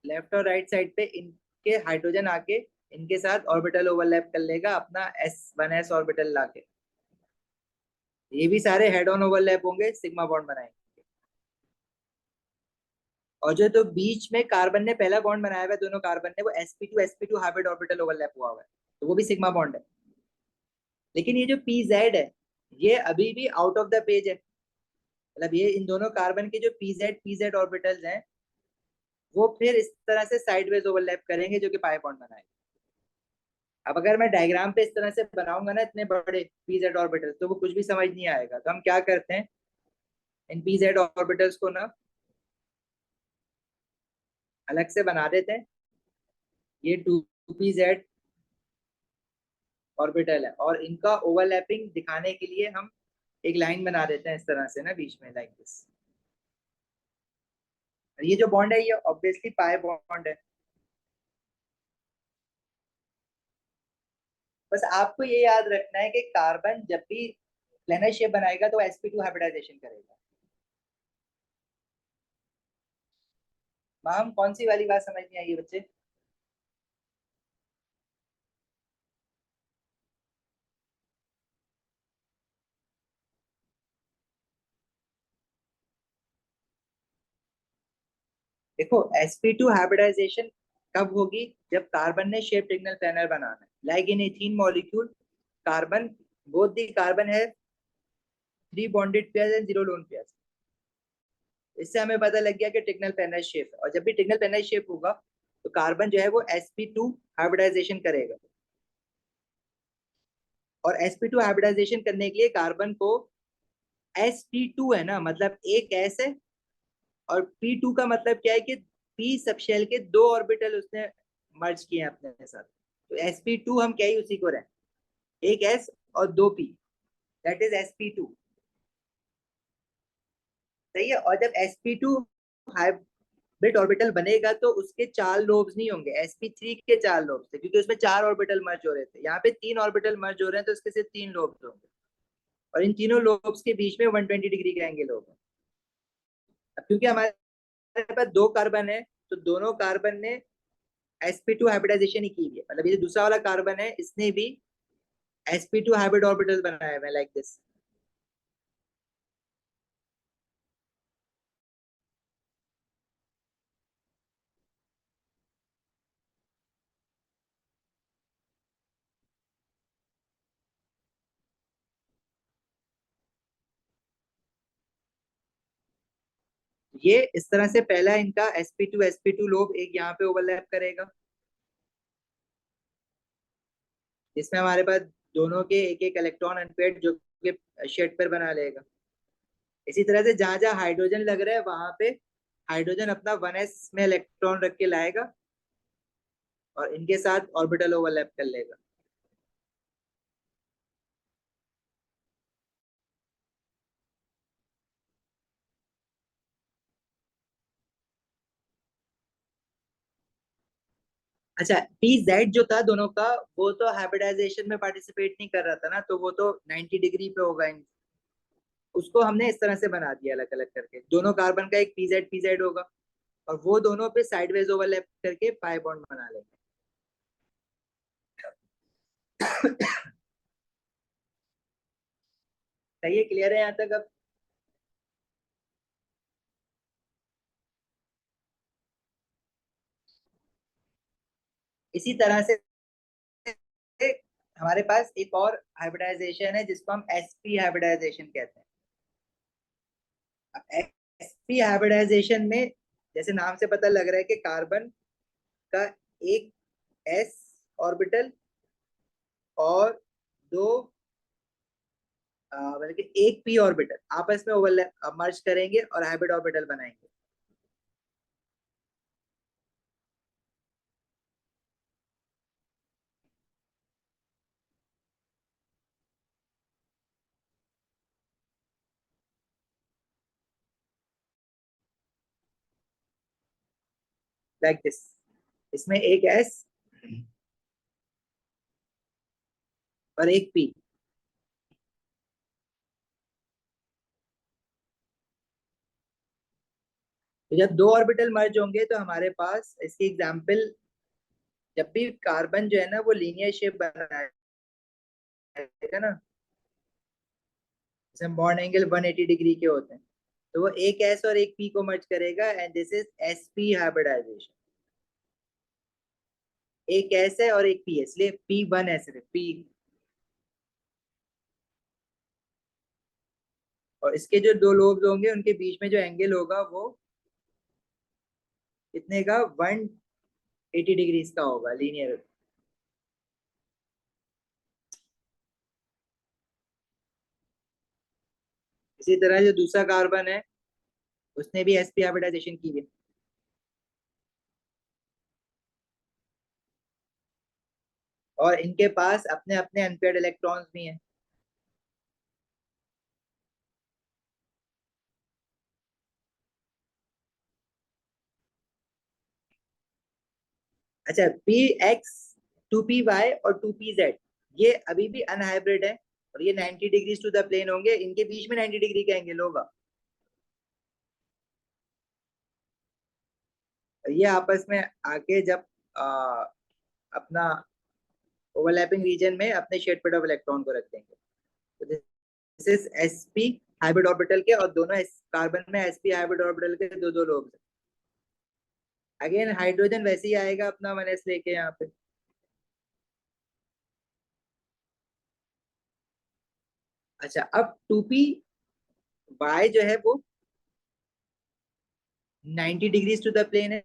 लेफ्ट और राइट साइड पे, इनके हाइड्रोजन आके इनके साथ ऑर्बिटल ओवरलैप कर लेगा अपना s1s ऑर्बिटल लाके। ये भी सारे हेड ऑन ओवरलैप होंगे, सिग्मा बॉन्ड बनाएंगे। और जो तो बीच में कार्बन ने पहला बॉन्ड बनाया हुआ है दोनों कार्बन ने, वो sp2 हाइब्रिड ऑर्बिटल ओवरलैप हुआ हुआ है, तो वो भी सिग्मा बॉन्ड है। लेकिन ये जो pz है ये अभी भी आउट ऑफ द पेज है, मतलब ये इन दोनों कार्बन के जो pz ऑर्बिटल्स हैं वो फिर इस तरह से साइडवेज ओवरलैप करेंगे जो कि पाई बॉन्ड बनाएंगे। अब अगर मैं डायग्राम पे इस तरह से बनाऊंगा ना इतने बड़े pz ऑर्बिटल्स, तो वो कुछ भी समझ नहीं आएगा। तो हम क्या करते हैं, इन pz ऑर्बिटल्स को ना अलग से बना देते हैं। ये 2pz ऑर्बिटल है और इनका ओवरलैपिंग दिखाने के लिए हम एक लाइन बना देते हैं इस तरह से ना बीच में, लाइक दिस। ये जो बॉन्ड है ये ऑब्वियसली पाई बॉन्ड है। बस आपको ये याद रखना है कि कार्बन जब भी प्लेनर शेप बनाएगा तो sp2 हाइब्रिडाइजेशन करेगा। मैम कौन सी वाली बात समझ नहीं आई है बच्चे? देखो sp2 हाइब्रिडाइजेशन कब होगी, जब कार्बन ने शेप सिग्नल प्लानर बनाना है। Like in ethene molecule carbon, both the carbon है 3 bonded pairs and 0 lone pairs. इससे हमें पता लग गया कि ट्रिग्नल प्लानर शेप है, और जब भी ट्रिग्नल प्लानर शेप होगा तो कार्बन जो है वो sp2 हाइब्रिडाइजेशन करेगा। और sp2 हाइब्रिडाइजेशन करने के लिए कार्बन को sp2 है ना, मतलब एक s है, और p2 का मतलब क्या है कि p सबशेल के 2 ऑर्बिटल उसने मर्ज किए हैं अपने साथ। तो sp2 हम क्या ही उसी को रहे, एक s और 2 p, दैट इज sp2। सही है। और जब sp2 हाइब्रिड ऑर्बिटल बनेगा तो उसके 4 लोब्स नहीं होंगे, sp3 के 4 लोब्स थे, क्योंकि उसमें 4 ऑर्बिटल मर्ज हो रहे थे। यहाँ पे 3 ऑर्बिटल मर्ज हो रहे हैं तो उसके सिर्फ 3 लोब्स होंगे, और इन तीनों लोब्स के बीच में 120 डिग्री का एंगल होगा। अब क्योंकि हमारे पास 2 कार्बन है तो दोनों कार्बन ने sp2 हाइब्रिडाइजेशन ही की है, मतलब ये दूसरा वाला कार्बन है इसने भी sp2 हाइब्रिड ऑर्बिटल बनाया है लाइक दिस। ये इस तरह से पहला इनका sp2 लोब एक यहाँ पे ओवरलैप करेगा, जिसमें हमारे पास दोनों के एक एक इलेक्ट्रॉन अनपेयर्ड जो कि शेड पर बना लेगा। इसी तरह से जहां जहां हाइड्रोजन लग रहा है वहां पे हाइड्रोजन अपना 1s में इलेक्ट्रॉन रख के लाएगा और इनके साथ ऑर्बिटल ओवरलैप कर लेगा। अच्छा, पी जेड जो था दोनों का, वो तो हाइब्रिडाइजेशन में पार्टिसिपेट नहीं कर रहा था ना, तो वो तो 90 डिग्री पे होगा। उसको हमने इस तरह से बना दिया अलग अलग करके, दोनों कार्बन का एक पीजेड होगा, और वो दोनों पे साइडवेज ओवरलैप करके पाई बॉन्ड बना लेंगे। सही है, क्लियर है यहाँ तक अब? इसी तरह से हमारे पास एक और हाइब्रिडाइजेशन है जिसको हम sp हाइब्रिडाइजेशन कहते हैं। अब sp हाइब्रिडाइजेशन में जैसे नाम से पता लग रहा है कि कार्बन का एक s ऑर्बिटल और दो बल्कि एक p ऑर्बिटल आपस में ओवरलैप मर्ज करेंगे और हाइब्रिड ऑर्बिटल बनाएंगे। लाइक दिस, इसमें एक s और एक p। तो जब दो ऑर्बिटल मर्ज होंगे तो हमारे पास इसकी एग्जांपल, जब भी कार्बन जो है ना वो लीनियर शेप बनाएगा ना, जैसे बॉन्ड एंगल 180 डिग्री के होते हैं, तो वो एक s और एक p को मर्ज करेगा, and this is sp hybridization. एक s है और एक p है, इसलिए p1 है सिर्फ p। और इसके जो दो लोब्स होंगे उनके बीच में जो एंगल होगा वो कितने का, 180 डिग्री का होगा लीनियर। इसी तरह जो दूसरा कार्बन है उसने भी sp हाइब्रिडाइजेशन की है, और इनके पास अपने अपने अनपेयर्ड इलेक्ट्रॉन्स भी हैं। अच्छा, पी एक्स, 2p y और 2p z ये अभी भी अनहाइब्रिड है, और ये 90 डिग्री टू द प्लेन होंगे, इनके बीच में 90 डिग्री का एंगल होगा। ये आपस में आके जब अपना ओवरलैपिंग रीजन में अपने शेड पेड ऑफ इलेक्ट्रॉन को रख देंगे, तो this is sp hybrid orbital के, और दोनों कार्बन में sp हाइब्रिड ऑर्बिटल के दो दो लोग हैं। अगेन हाइड्रोजन वैसे ही आएगा अपना 1s लेके यहाँ पे। अच्छा, अब 2p y जो है वो 90 डिग्रीज टू द प्लेन है,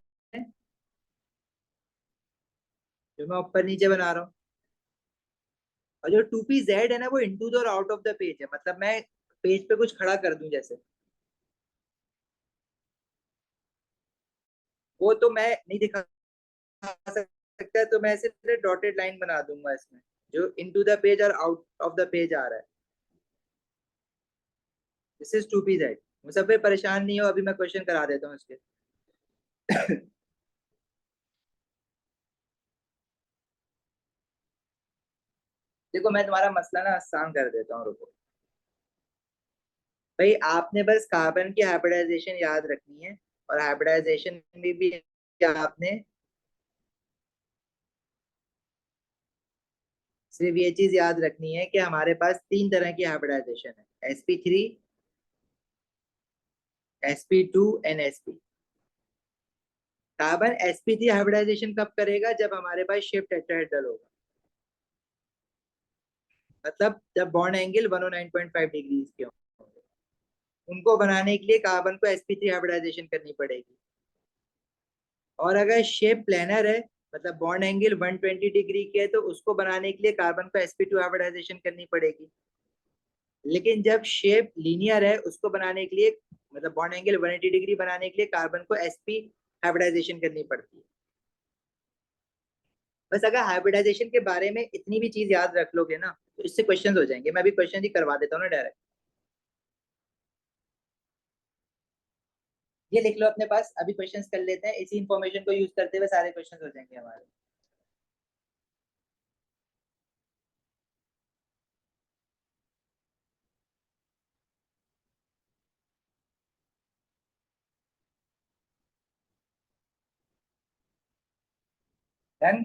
जो मैं ऊपर नीचे बना रहा हूँ। और जो 2p z है ना, वो इनटू द और आउट ऑफ द पेज है, मतलब मैं पेज पे कुछ खड़ा कर दूं जैसे, वो तो मैं नहीं दिखा सकता, तो मैं सिर्फ डॉटेड लाइन बना दूंगा इसमें, जो इनटू द पेज और आउट ऑफ द पेज आ रहा है। This is 2p z। सब पे परेशान नहीं हो, अभी मैं क्वेश्चन करा देता हूँ इसके। देखो मैं तुम्हारा मसला ना आसान कर देता हूँ, रुको भाई। आपने बस कार्बन की हाइब्रिडाइजेशन याद रखनी है, और हाइब्रिडाइजेशन में भी आपने सिर्फ ये चीज याद रखनी है कि हमारे पास 3 तरह की हाइब्रिडाइजेशन है, sp3, sp2 and sp। Carbon sp3 hybridisation कब करेगा? जब हमारे पास शिफ्ट टेट्राहेड्रल होगा, मतलब जब बॉन्ड एंगल 109.5 डिग्री के होंगे। उनको बनाने के लिए कार्बन को sp3 हाइब्रिडाइजेशन करनी पड़ेगी। और अगर शेप प्लेनर है, मतलब बॉन्ड एंगल 120 डिग्री के है, तो उसको बनाने के लिए कार्बन को sp2 हाइब्रिडाइजेशन करनी पड़ेगी। लेकिन जब शेप लीनियर है, उसको बनाने के लिए, मतलब बॉन्ड एंगल 180 डिग्री बनाने के लिए कार्बन को sp हाइब्रिडाइजेशन करनी पड़ती है। बस अगर हाइब्रिडाइजेशन के बारे में इतनी भी चीज याद रख लोगे ना, तो इससे क्वेश्चंस हो जाएंगे। मैं अभी क्वेश्चन ही करवा देता हूँ ना डायरेक्ट। ये लिख लो अपने पास, अभी क्वेश्चंस कर लेते हैं, इसी इंफॉर्मेशन को यूज करते हुए सारे क्वेश्चंस हो जाएंगे हमारे। डन।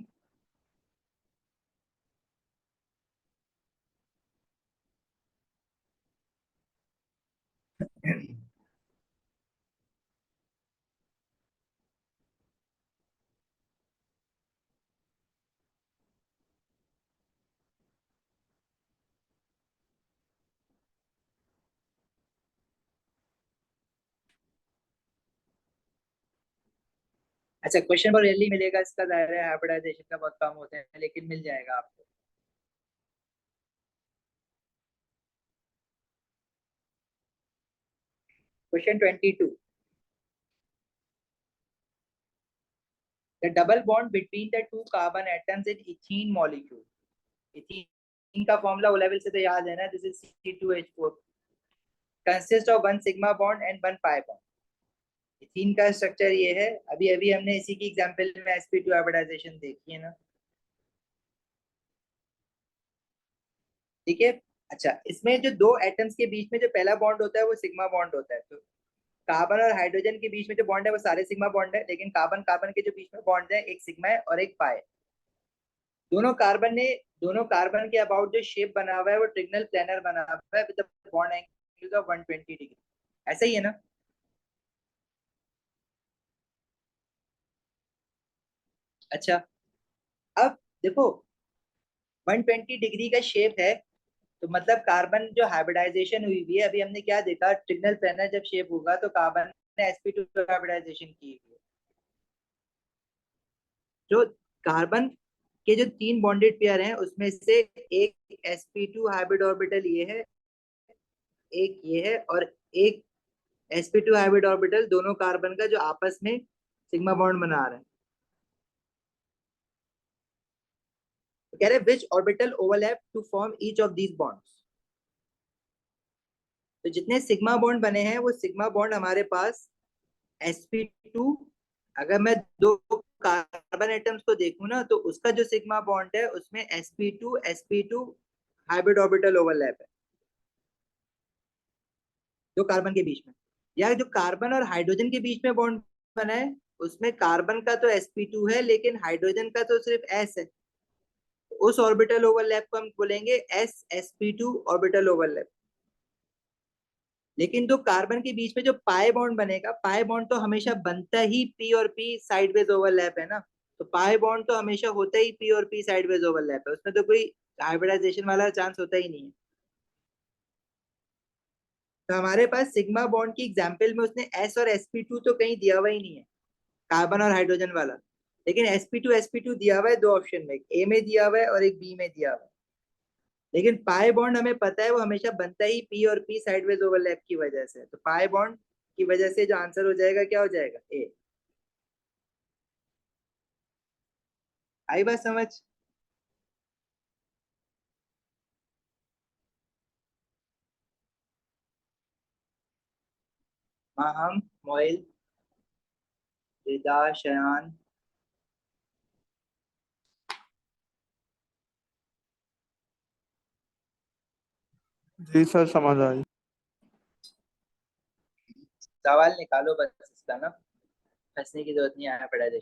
अच्छा, क्वेश्चन बहुत रेयरली मिलेगा, इसका दायरा हाइब्रिडाइजेशन का बहुत कम होता है, लेकिन मिल जाएगा आपको। Question 22। The double bond between the two carbon atoms in ethene molecule. ethene का फॉर्मूला ओ लेवल से तो याद है ना, this is C2H4, consist of 1 sigma bond and 1 pi bond. ethene का स्ट्रक्चर ये है, अभी अभी हमने इसी की एग्जांपल में sp2 हाइब्रिडाइजेशन देखी है ना, ठीक है। अच्छा, इसमें जो दो एटम्स के बीच में जो पहला बॉन्ड होता है वो सिग्मा बॉन्ड होता है। तो कार्बन और हाइड्रोजन के बीच में जो बॉन्ड है वो सारे सिग्मा बॉन्ड है, लेकिन कार्बन कार्बन के जो बीच में बॉन्ड है, एक सिग्मा है और एक पाई। दोनों कार्बन ने दोनों कार्बन के अबाउट जो शेप बना हुआ है वो ट्रिगनल प्लेनर बना हुआ है with bond angle of 120 degree. ऐसा ही है ना? अच्छा, अब देखो 120 डिग्री का शेप है, तो मतलब कार्बन जो हाइब्रिडाइजेशन हुई हुई है, अभी हमने क्या देखा, ट्रिगनल प्लेनर जब शेप होगा तो कार्बन ने sp2 हाइब्रिडाइजेशन की हुई है। जो कार्बन के जो 3 बॉन्डेड पेयर हैं, उसमें से एक sp2 हाइब्रिड ऑर्बिटल ये है, एक ये है, और एक sp2 हाइब्रिड ऑर्बिटल दोनों कार्बन का जो आपस में सिग्मा बॉन्ड बना रहे हैं। तो कह रहे which orbital overlap to form each of these bonds. तो जितने सिग्मा बॉन्ड बने हैं, वो सिग्मा बॉन्ड हमारे पास sp2, अगर मैं दो कार्बन एटम्स को देखूं ना, तो उसका जो सिग्मा बॉन्ड है उसमें sp2 हाइब्रिड ऑर्बिटल ओवरलैप है दो कार्बन के बीच में। या जो कार्बन और हाइड्रोजन के बीच में बॉन्ड बना है, उसमें कार्बन का तो sp2 है, लेकिन हाइड्रोजन का तो सिर्फ s है। उस ऑर्बिटल ओवरलैप को हम बोलेंगे sp2 ऑर्बिटल ओवरलैप। लेकिन जो कार्बन के बीच में जो पाई बॉन्ड बनेगा, पाई बॉन्ड तो हमेशा बनता ही पी और पी साइडवेज ओवरलैप है ना, तो पाई बॉन्ड तो हमेशा होता ही पी और पी साइडवेज ओवरलैप है, उसमें तो कोई हाइब्रिडाइजेशन वाला चांस होता ही नहीं है। तो हमारे पास सिग्मा बॉन्ड की एग्जांपल में उसने एस और sp2 तो कहीं दिया हुआ ही नहीं है, कार्बन और हाइड्रोजन वाला। लेकिन sp2 दिया हुआ है दो ऑप्शन में, एक ए में दिया हुआ है और एक बी में दिया हुआ है। लेकिन पाई बॉन्ड हमें पता है वो हमेशा बनता ही पी और पी साइडवेज ओवरलैप की वजह से, तो पाई बॉन्ड की वजह से जो आंसर हो जाएगा क्या हो जाएगा, ए। आई बात समझ? माहम, मोइल, रिदा, शयान। जी सर, समझ आई। सवाल निकालो बस इसका ना, फंसने की जरूरत नहीं आया पढ़ाई।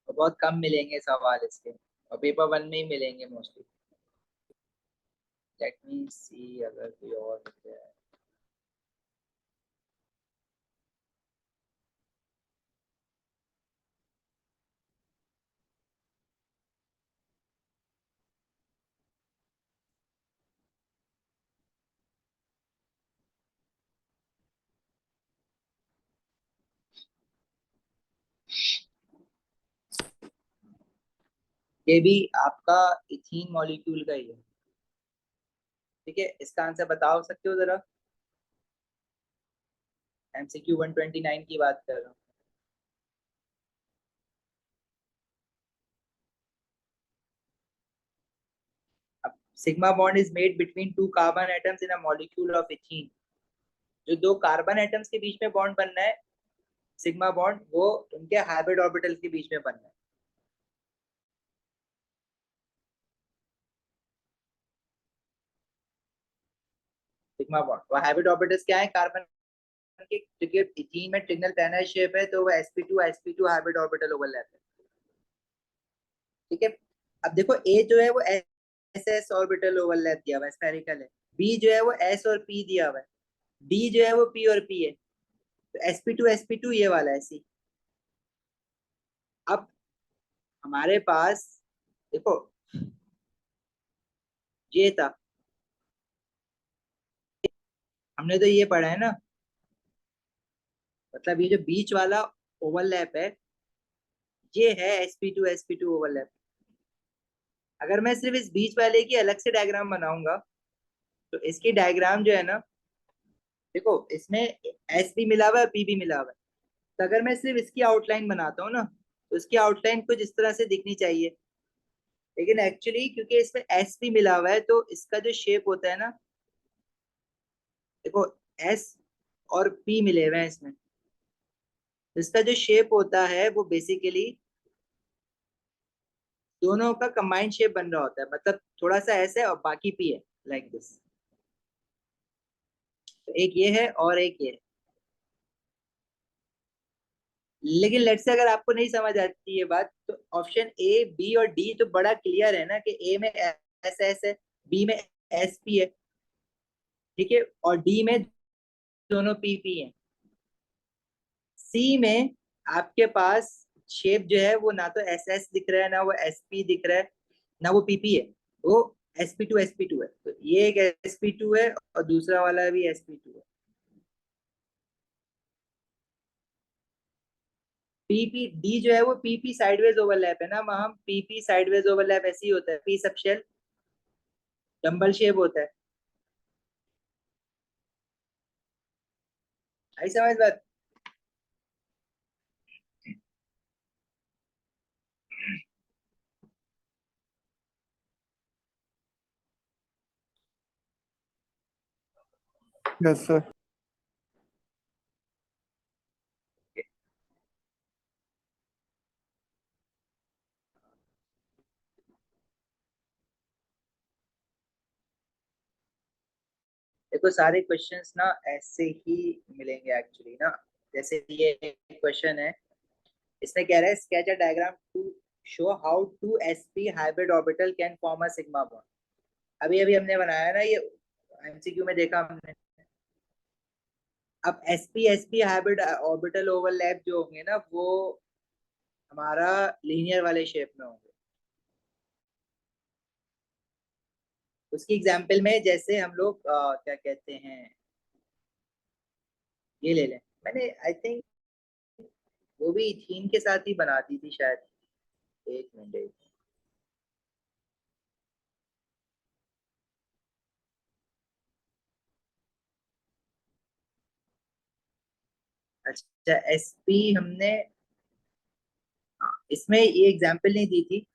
और बहुत कम मिलेंगे सवाल इसके, और पेपर वन में ही मिलेंगे मोस्टली। लेट मी सी अगर कोई और है। ये भी आपका इथीन मॉलिक्यूल का ही है। ठीक है, इसका आंसर बताओ सकते हो जरा? MCQ 129 की बात कर रहा हूँ। अब sigma bond is made between two carbon atoms in a molecule of ethene. जो दो कार्बन एटम्स के बीच में बॉन्ड बनना है, सिग्मा बॉन्ड, वो उनके हाइब्रिड ऑर्बिटल के बीच में बनना है। सिग्मा बॉन्ड वो हाइब्रिड ऑर्बिटल्स क्या है कार्बन के, क्योंकि इथीन में ट्रिगनल पैनल शेप है, तो वो sp2 हाइब्रिड ऑर्बिटल ओवरलैप है। ठीक है, अब देखो ए जो है वो एस एस ऑर्बिटल ओवरलैप दिया हुआ है, स्फेरिकल है। बी जो है वो एस और पी दिया हुआ है। डी जो है वो पी और पी है। तो sp2 ये वाला है सी। अब हमारे पास देखो ये था, हमने तो ये पढ़ा है ना, मतलब ये जो बीच वाला ओवरलैप है, ये है sp2 ओवरलैप। अगर मैं सिर्फ इस बीच वाले की अलग से डायग्राम बनाऊंगा, तो इसकी डायग्राम जो है ना, देखो इसमें एस भी मिला हुआ है, पी भी मिला हुआ है। तो अगर मैं सिर्फ इसकी आउटलाइन बनाता हूँ ना, तो इसकी आउटलाइन कुछ इस तरह से दिखनी चाहिए। लेकिन एक्चुअली क्योंकि इसमें एस भी मिला हुआ है, तो इसका जो शेप होता है ना, देखो एस और पी मिले हुए हैं इसमें, तो इसका जो शेप होता है वो बेसिकली दोनों का कंबाइंड शेप बन रहा होता है, मतलब थोड़ा सा एस है और बाकी पी है, लाइक दिस। तो एक ये है और एक ये है। लेकिन लेट्स से अगर आपको नहीं समझ आती ये बात, तो ऑप्शन ए बी और डी तो बड़ा क्लियर है ना, कि ए में एस एस है, बी में एस पी है, ठीक है, और डी में दोनों पी पी है। सी में आपके पास शेप जो है वो ना तो एस एस दिख रहा है, ना वो एस पी दिख रहा है, ना वो पीपी है, वो sp2 है। तो ये एक sp2 है और दूसरा वाला भी sp2 है। पीपी डी जो है वो पीपी साइडवेज ओवरलैप है ना, हम पीपी साइडवेज ओवरलैप ऐसे ही होता है, पी सबशेल डंबल शेप होता है। आई समझ बात? Yes sir. देखो सारे क्वेश्चंस ना ऐसे ही मिलेंगे एक्चुअली ना। जैसे ये क्वेश्चन है, इसमें कह रहा है sketch a diagram to show how to sp hybrid orbital can form a sigma bond. अभी अभी हमने बनाया ना ये एमसीक्यू में देखा हमने। अब SP SP hybrid orbital overlap जो होंगे ना, वो हमारा लीनियर वाले शेप में होंगे। उसकी एग्जांपल में जैसे हम लोग क्या कहते हैं, ये ले लें। मैंने आई थिंक वो भी इथीन के साथ ही बनाती थी शायद। एक मिनट। अच्छा, एसपी हमने, हाँ, इसमें ये एग्जांपल नहीं दी थी।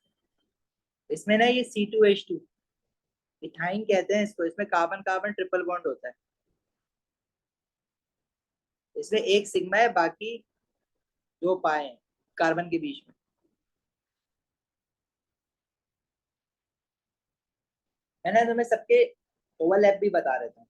इसमें ना ये C2H2 इथाइन कहते हैं इसको। इसमें कार्बन कार्बन ट्रिपल बॉन्ड होता है। इसमें एक सिग्मा है, बाकी दो पाए हैं कार्बन के बीच में। है ना, तो मैं सबके ओवरलैप भी बता देता हूँ।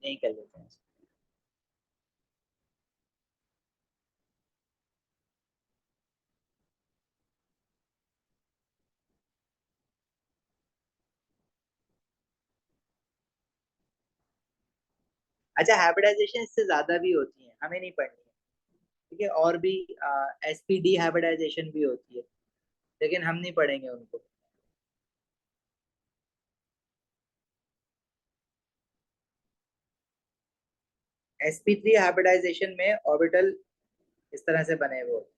नहीं कर लेते हैं। अच्छा, हाइब्रिडाइजेशन इससे ज्यादा भी होती है, हमें नहीं पढ़नी है। ठीक है, और भी एसपीडी हाइब्रिडाइजेशन भी होती है, लेकिन हम नहीं पढ़ेंगे उनको। sp3 हाइब्रिडाइजेशन में ऑर्बिटल इस तरह से बने हुए होते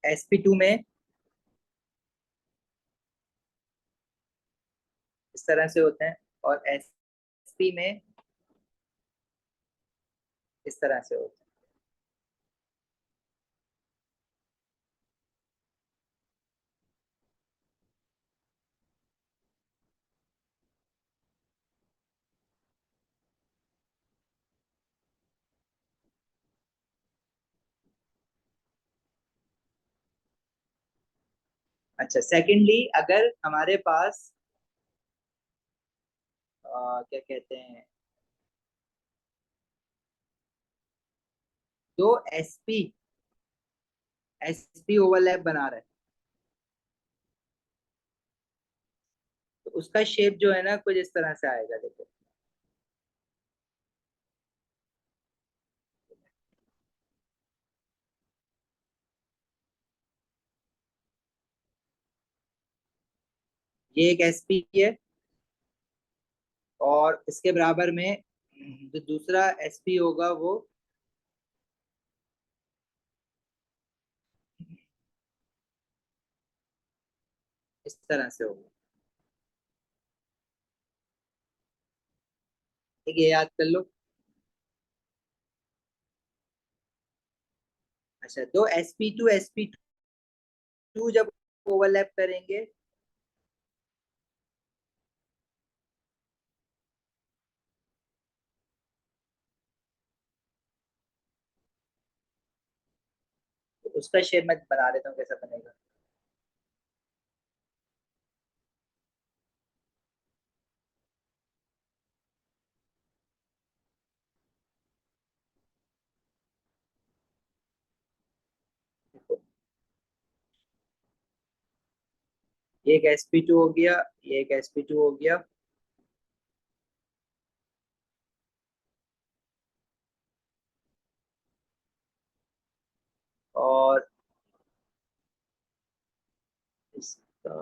हैं। sp2 में इस तरह से होते हैं, और sp में इस तरह से होते हैं। अच्छा, सेकेंडली अगर हमारे पास क्या कहते हैं, दो एसपी ओवरलैप बना रहे हैं, तो उसका शेप जो है ना कुछ इस तरह से आएगा। देखो, ये एक एसपी है, और इसके बराबर में जो दूसरा एसपी होगा वो इस तरह से होगा। ठीक है, ये याद कर लो। अच्छा, दो sp2 जब ओवरलैप करेंगे, तो उसका शेप मैं बना देता हूँ कैसा बनेगा। देखो, ये एक sp2 हो गया, ये एक sp2 हो गया, और इसका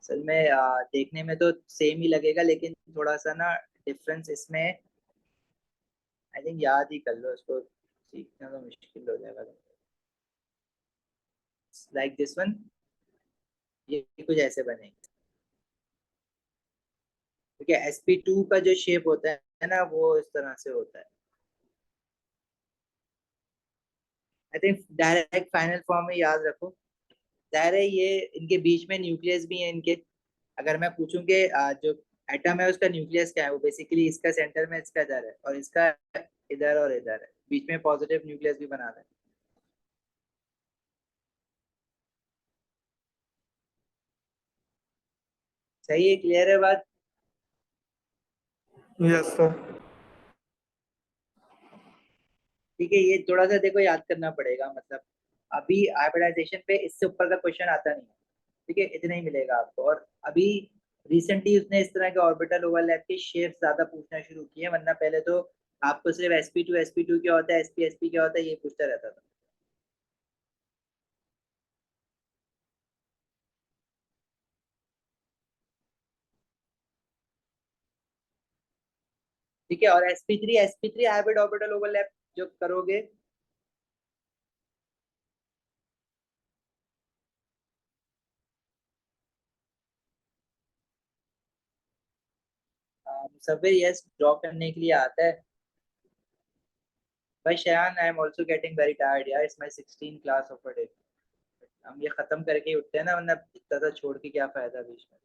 असल में देखने में तो सेम ही लगेगा, लेकिन थोड़ा सा ना डिफरेंस इसमें, आई थिंक याद ही कर लो इसको, सीखना तो मुश्किल हो जाएगा। लाइक दिस वन, ये कुछ ऐसे बनेंगे। ठीक है, sp2 का जो शेप होता है ना, वो इस तरह से होता है। I think direct final form में याद रखो। जाहिर है ये इनके बीच में न्यूक्लियस भी है इनके। अगर मैं पूछूं कि जो एटम है उसका न्यूक्लियस क्या है, वो बेसिकली इसका सेंटर में इसका इधर है, और इसका इधर और इधर है, बीच में पॉजिटिव न्यूक्लियस भी बना दें। सही है, क्लियर है बात? Yes sir. ठीक है, ये थोड़ा सा देखो याद करना पड़ेगा, मतलब अभी हाइब्रिडाइजेशन पे इससे ऊपर का क्वेश्चन आता नहीं है, ठीक है, इतना ही मिलेगा आपको। और अभी रिसेंटली उसने इस तरह के ऑर्बिटल ओवरलैप के शेप ज्यादा पूछना शुरू किए, वरना पहले तो आपको सिर्फ sp2 क्या होता है, sp क्या होता है, ये पूछता रहता था। ठीक है, और sp3 हाइब्रिड ऑर्बिटल ओवरलैप जो करोगे, मुसव्विर यस ड्रॉ करने के लिए आता है। भाई Shayan, I am also getting very tired यार, it's my 16 class of a day. हम ये खत्म करके ही उठते हैं ना, वरना इतना सा छोड़ के क्या फायदा बीच में।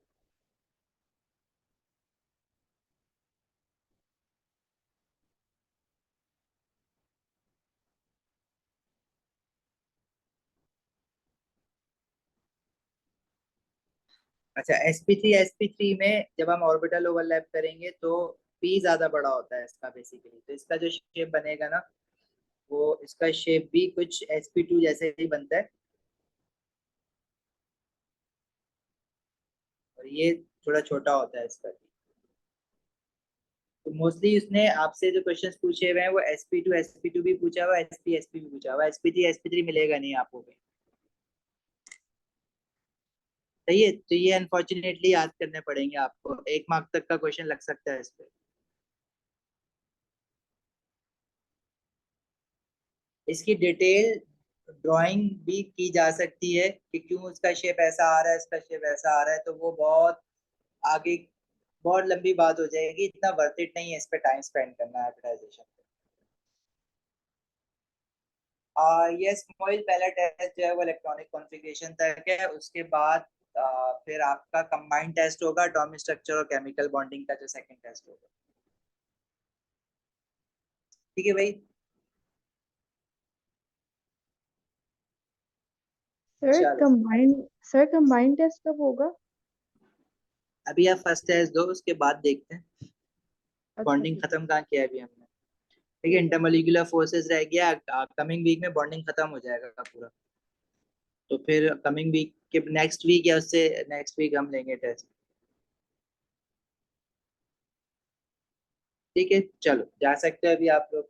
अच्छा, sp3 में जब हम ऑर्बिटल ओवरलैप करेंगे तो p ज्यादा बड़ा होता है इसका बेसिकली, तो इसका जो शेप बनेगा ना, वो इसका शेप भी कुछ sp2 जैसे ही बनता है, और ये थोड़ा छोटा होता है इसका। तो मोस्टली उसने आपसे जो क्वेश्चंस पूछे हुए हैं वो sp2 भी पूछा हुआ है, sp भी पूछा हुआ है, sp3 मिलेगा नहीं आपको कहीं। सही है, तो ये अनफॉर्चुनेटली याद करने पड़ेंगे आपको, 1 मार्क तक का क्वेश्चन लग सकता है इस पे। इसकी डिटेल ड्राइंग भी की जा सकती है कि क्यों इसका शेप ऐसा आ रहा है, इसका शेप ऐसा आ रहा है, तो वो बहुत आगे बहुत लंबी बात हो जाएगी, इतना वर्थ इट नहीं है इस पे टाइम स्पेंड करना एडवर्टाइजेशन पे। यस मोइल, पहला टेस्ट जो है वो इलेक्ट्रॉनिक कॉन्फ़िगरेशन तक है, उसके बाद फिर आपका कंबाइंड टेस्ट होगा, एटॉमिक स्ट्रक्चर और केमिकल बॉन्डिंग का जो सेकंड टेस्ट होगा। ठीक है भाई। सर चलो, कंबाइंड टेस्ट कब होगा? अभी आप फर्स्ट टेस्ट दो, उसके बाद देखते हैं। अच्छा बॉन्डिंग ठीक। खत्म कहाँ किया है अभी हमने? ठीक है, इंटरमोलिकुलर फोर्सेस रह गया, कमिंग वीक में बॉन्डिंग खत्म हो जाएगा पूरा, तो फिर कमिंग वीक के नेक्स्ट वीक या उससे नेक्स्ट वीक हम लेंगे टेस्ट। ठीक है, चलो जा सकते हो अभी आप लोग।